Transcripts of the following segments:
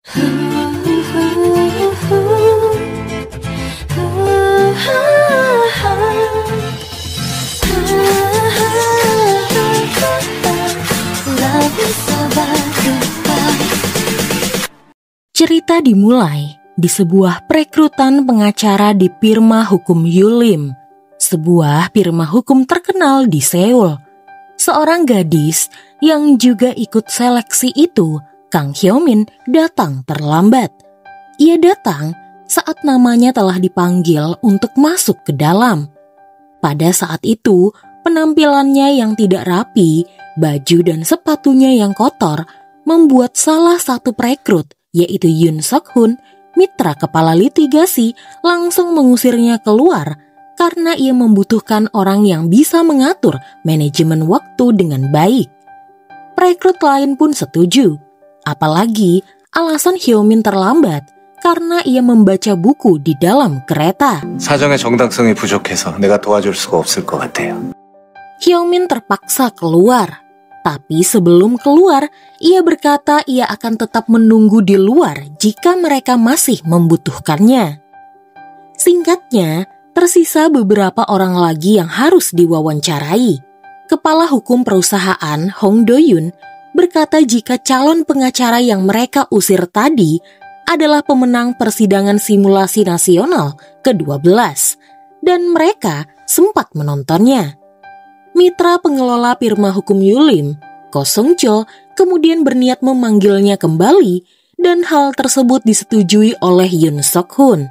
Cerita dimulai di sebuah perekrutan pengacara di firma hukum Yulim, sebuah firma hukum terkenal di Seoul. Seorang gadis yang juga ikut seleksi itu, Kang Hyo-min, datang terlambat. Ia datang saat namanya telah dipanggil untuk masuk ke dalam. Pada saat itu, penampilannya yang tidak rapi, baju dan sepatunya yang kotor, membuat salah satu perekrut, yaitu Yoon Sok-hun, mitra kepala litigasi, langsung mengusirnya keluar karena ia membutuhkan orang yang bisa mengatur manajemen waktu dengan baik. Perekrut lain pun setuju, apalagi alasan Hyo-min terlambat karena ia membaca buku di dalam kereta. 사정의 정당성이 부족해서 내가 도와줄 수가 없을 것 같아요. Hyo-min terpaksa keluar. Tapi sebelum keluar, ia berkata ia akan tetap menunggu di luar jika mereka masih membutuhkannya. Singkatnya, tersisa beberapa orang lagi yang harus diwawancarai. Kepala hukum perusahaan Hong Do-yoon berkata jika calon pengacara yang mereka usir tadi adalah pemenang persidangan simulasi nasional ke-12 dan mereka sempat menontonnya. Mitra pengelola firma hukum Yulim, Ko Sung-cho, kemudian berniat memanggilnya kembali dan hal tersebut disetujui oleh Yoon Sok-hun.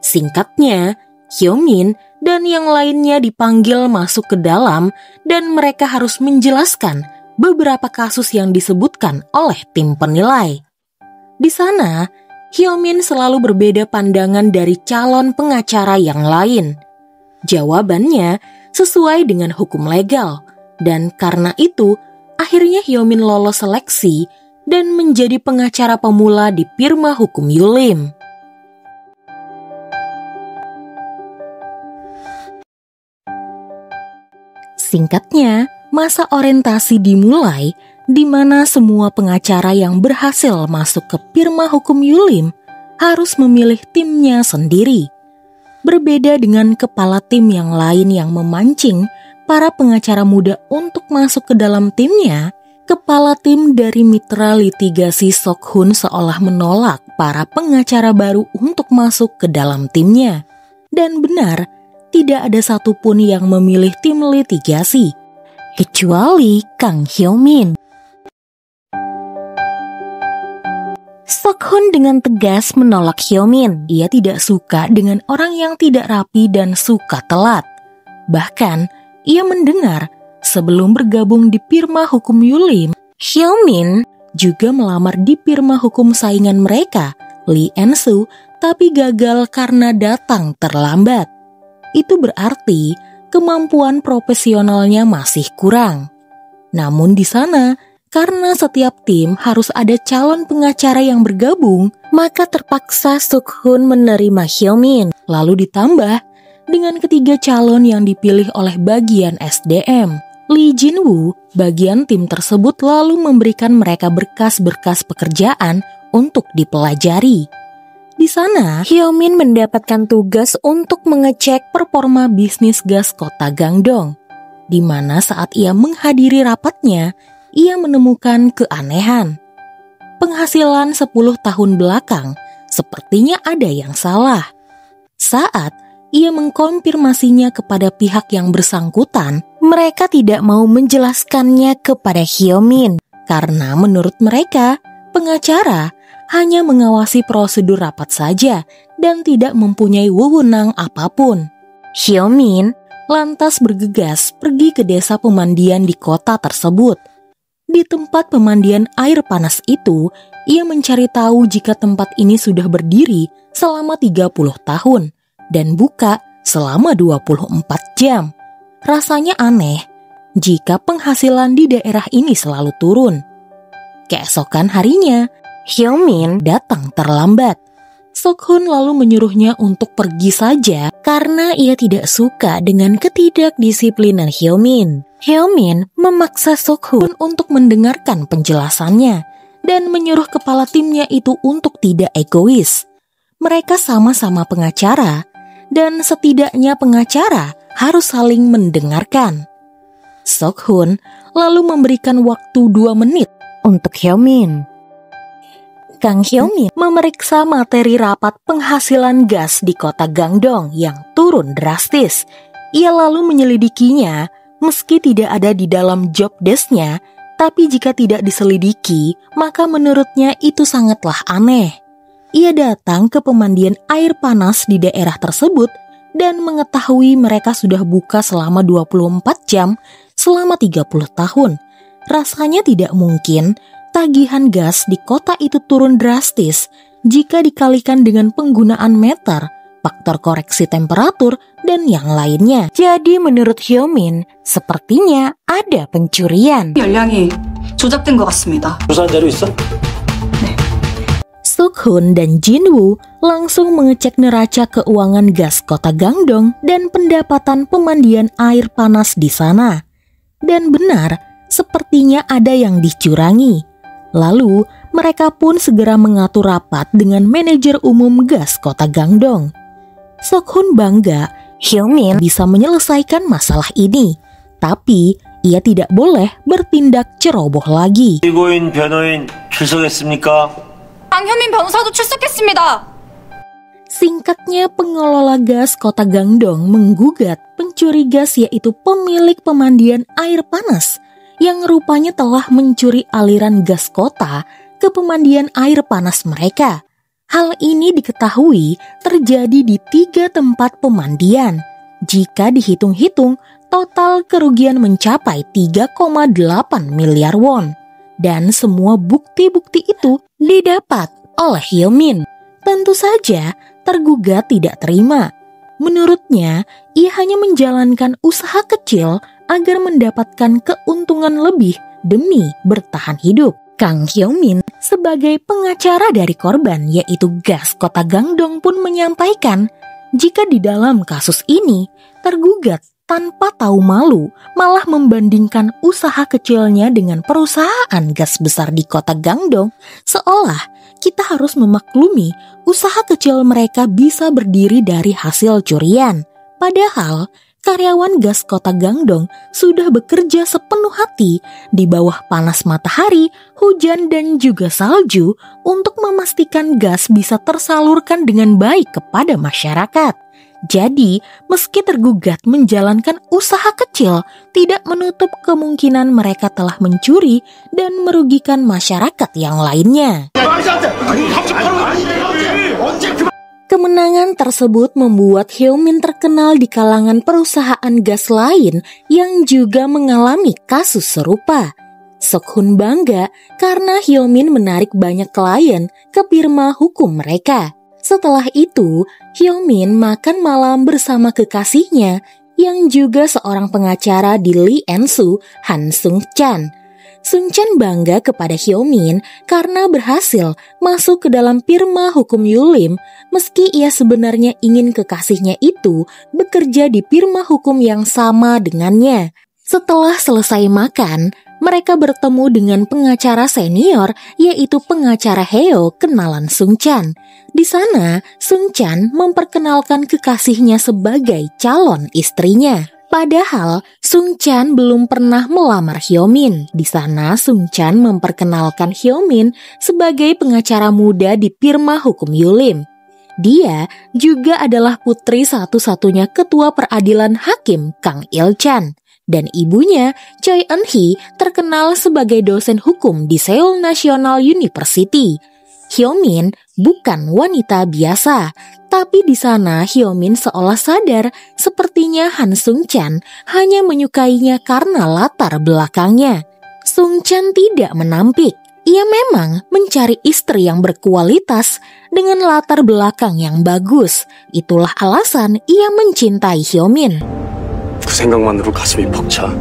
Singkatnya, Hyo-min dan yang lainnya dipanggil masuk ke dalam dan mereka harus menjelaskan beberapa kasus yang disebutkan oleh tim penilai. Di sana, Hyo-min selalu berbeda pandangan dari calon pengacara yang lain. Jawabannya sesuai dengan hukum legal, dan karena itu, akhirnya Hyo-min lolos seleksi dan menjadi pengacara pemula di firma hukum Yulim. Singkatnya, masa orientasi dimulai di mana semua pengacara yang berhasil masuk ke firma hukum Yulim harus memilih timnya sendiri. Berbeda dengan kepala tim yang lain yang memancing para pengacara muda untuk masuk ke dalam timnya, kepala tim dari mitra litigasi Sok-hun seolah menolak para pengacara baru untuk masuk ke dalam timnya. Dan benar, tidak ada satupun yang memilih tim litigasi, kecuali Kang Hyo-min. Sok-hun dengan tegas menolak Hyo-min. Ia tidak suka dengan orang yang tidak rapi dan suka telat. Bahkan, ia mendengar sebelum bergabung di firma hukum Yulim, Hyo-min juga melamar di firma hukum saingan mereka, Lee En-soo, tapi gagal karena datang terlambat. Itu berarti kemampuan profesionalnya masih kurang. Namun di sana, karena setiap tim harus ada calon pengacara yang bergabung, maka terpaksa Sok-hun menerima Hyo-min. Lalu ditambah dengan ketiga calon yang dipilih oleh bagian SDM. Lee Jin-woo, bagian tim tersebut lalu memberikan mereka berkas-berkas pekerjaan untuk dipelajari. Di sana, Hyo-min mendapatkan tugas untuk mengecek performa bisnis gas kota Gangdong, di mana saat ia menghadiri rapatnya, ia menemukan keanehan. Penghasilan 10 tahun belakang sepertinya ada yang salah. Saat ia mengkonfirmasinya kepada pihak yang bersangkutan, mereka tidak mau menjelaskannya kepada Hyo-min karena menurut mereka, pengacara hanya mengawasi prosedur rapat saja dan tidak mempunyai wewenang apapun. Hyo-min lantas bergegas pergi ke desa pemandian di kota tersebut. Di tempat pemandian air panas itu, ia mencari tahu jika tempat ini sudah berdiri selama 30 tahun dan buka selama 24 jam. Rasanya aneh jika penghasilan di daerah ini selalu turun. Keesokan harinya, Hyo-min datang terlambat. Sok-hun lalu menyuruhnya untuk pergi saja karena ia tidak suka dengan ketidakdisiplinan Hyo-min. Hyo-min memaksa Sok-hun untuk mendengarkan penjelasannya dan menyuruh kepala timnya itu untuk tidak egois. Mereka sama-sama pengacara, dan setidaknya pengacara harus saling mendengarkan. Sok-hun lalu memberikan waktu 2 menit untuk Hyo-min. Kang Hyo-min memeriksa materi rapat penghasilan gas di kota Gangdong yang turun drastis. Ia lalu menyelidikinya meski tidak ada di dalam job desk-nya, tapi jika tidak diselidiki, maka menurutnya itu sangatlah aneh. Ia datang ke pemandian air panas di daerah tersebut dan mengetahui mereka sudah buka selama 24 jam selama 30 tahun. Rasanya tidak mungkin tagihan gas di kota itu turun drastis jika dikalikan dengan penggunaan meter, faktor koreksi temperatur, dan yang lainnya. Jadi menurut Hyo-min, sepertinya ada pencurian. 열량이 조작된 것 같습니다. 조사한 자료 있어? Sok-hun dan Jin-woo langsung mengecek neraca keuangan gas kota Gangdong dan pendapatan pemandian air panas di sana. Dan benar, sepertinya ada yang dicurangi. Lalu, mereka pun segera mengatur rapat dengan manajer umum gas kota Gangdong. Sok-hun bangga Hyo-min bisa menyelesaikan masalah ini, tapi ia tidak boleh bertindak ceroboh lagi. 피고인 변호인 출석했습니까? 강현민 변호사도 출석했습니다. Singkatnya, pengelola gas kota Gangdong menggugat pencuri gas yaitu pemilik pemandian air panas yang rupanya telah mencuri aliran gas kota ke pemandian air panas mereka. Hal ini diketahui terjadi di 3 tempat pemandian. Jika dihitung-hitung, total kerugian mencapai 3,8 miliar won. Dan semua bukti-bukti itu didapat oleh Hyo-min. Tentu saja, tergugat tidak terima. Menurutnya, ia hanya menjalankan usaha kecil agar mendapatkan keuntungan lebih demi bertahan hidup. Kang Hyo-min sebagai pengacara dari korban yaitu gas kota Gangdong pun menyampaikan jika di dalam kasus ini tergugat tanpa tahu malu malah membandingkan usaha kecilnya dengan perusahaan gas besar di kota Gangdong, seolah kita harus memaklumi usaha kecil mereka bisa berdiri dari hasil curian. Padahal karyawan gas kota Gangdong sudah bekerja sepenuh hati di bawah panas matahari, hujan, dan juga salju untuk memastikan gas bisa tersalurkan dengan baik kepada masyarakat. Jadi, meski tergugat menjalankan usaha kecil, tidak menutup kemungkinan mereka telah mencuri dan merugikan masyarakat yang lainnya. Kemenangan tersebut membuat Hyo-min terkenal di kalangan perusahaan gas lain yang juga mengalami kasus serupa. Sok-hun bangga karena Hyo-min menarik banyak klien ke firma hukum mereka. Setelah itu, Hyo-min makan malam bersama kekasihnya yang juga seorang pengacara di Lee En-soo, Han Sung-chan. Sung-chan bangga kepada Hyo-min karena berhasil masuk ke dalam firma hukum Yulim meski ia sebenarnya ingin kekasihnya itu bekerja di firma hukum yang sama dengannya. Setelah selesai makan, mereka bertemu dengan pengacara senior yaitu pengacara Heo kenalan Sung-chan. Di sana, Sung-chan memperkenalkan kekasihnya sebagai calon istrinya. Padahal Sung-chan belum pernah melamar Hyo-min. Di sana Sung-chan memperkenalkan Hyo-min sebagai pengacara muda di firma hukum Yulim. Dia juga adalah putri satu-satunya ketua peradilan hakim Kang Il-chan. Dan ibunya, Choi Eun-hee, terkenal sebagai dosen hukum di Seoul National University. Hyo-min bukan wanita biasa, tapi di sana Hyo-min seolah sadar sepertinya Han Sung-chan hanya menyukainya karena latar belakangnya. Sung-chan tidak menampik. Ia memang mencari istri yang berkualitas dengan latar belakang yang bagus. Itulah alasan ia mencintai Hyo-min. 그 생각만으로 가슴이 벅차.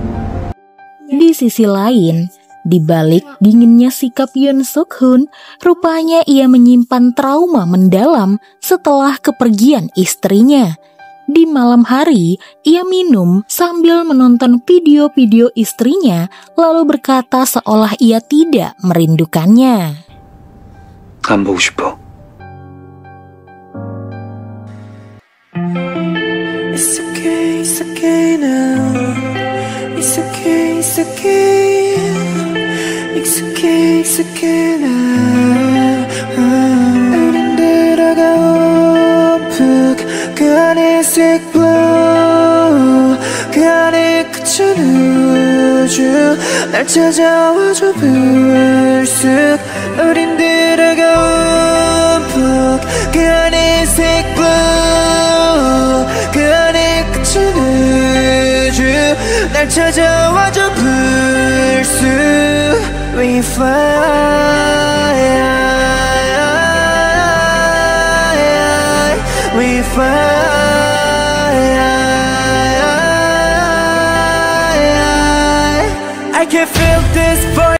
Di sisi lain, di balik dinginnya sikap Yoon Suk-hun, rupanya ia menyimpan trauma mendalam setelah kepergian istrinya. Di malam hari, ia minum sambil menonton video-video istrinya, lalu berkata seolah ia tidak merindukannya. 안 보고 싶어. It's okay, it's okay now. It's okay, it's okay. It's okay, it's okay now. 우린 들어가 푹 그 안에 sick blow 그 안에 그친 우주 날 찾아와줘 불쑥 우린 들어가 푹 그 안에 sick blow 그 안에 그친 우주 날 찾아와줘 불쑥 We fly We fly I can feel this voice